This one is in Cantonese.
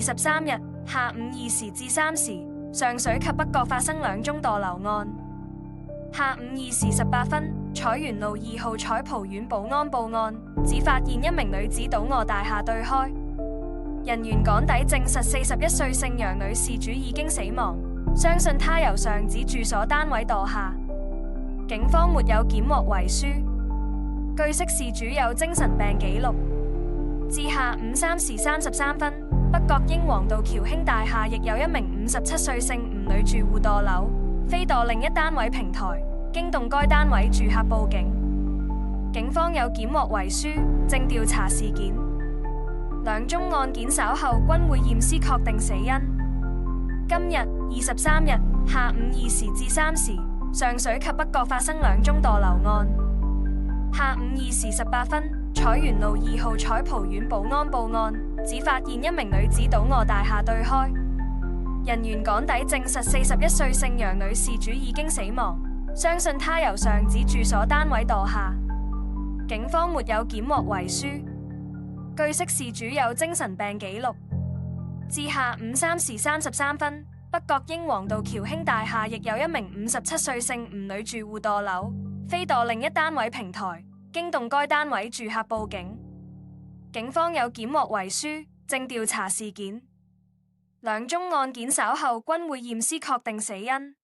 23日下午2時至3時，上水及北角發生2宗墮樓案。下午2時18分，彩園路2號彩蒲苑保安報案，指發現一名女子倒臥大廈對開，人員趕抵證實41歲姓楊女事主已經死亡，相信她由上址住所單位墮下。警方沒有檢獲遺書。據悉事主有精神病記錄。至下午3時33分，北角英皇道僑興大廈亦有一名57歲姓吳女住戶墮樓，飛墮另一單位平台，驚動該單位住客報警。警方有檢獲遺書，正調查事件。2宗案件稍後均會驗屍確定死因。今日23日下午2時至3時，上水及北角發生2宗墮樓案。下午2時18分，彩園路2號彩蒲苑保安報案，指發現一名女子倒臥大廈對開，人員趕抵證實41歲姓楊女事主已經死亡，相信她由上址住所單位墮下。警方沒有檢獲遺書。據悉事主有精神病記錄。至下午3時33分，北角英皇道僑興大廈亦有一名57歲姓吳女住戶墮樓，飛墮另一單位平台，驚動該單位住客報警。警方有檢獲遺書，正調查事件。2宗案件稍後均會驗屍確定死因。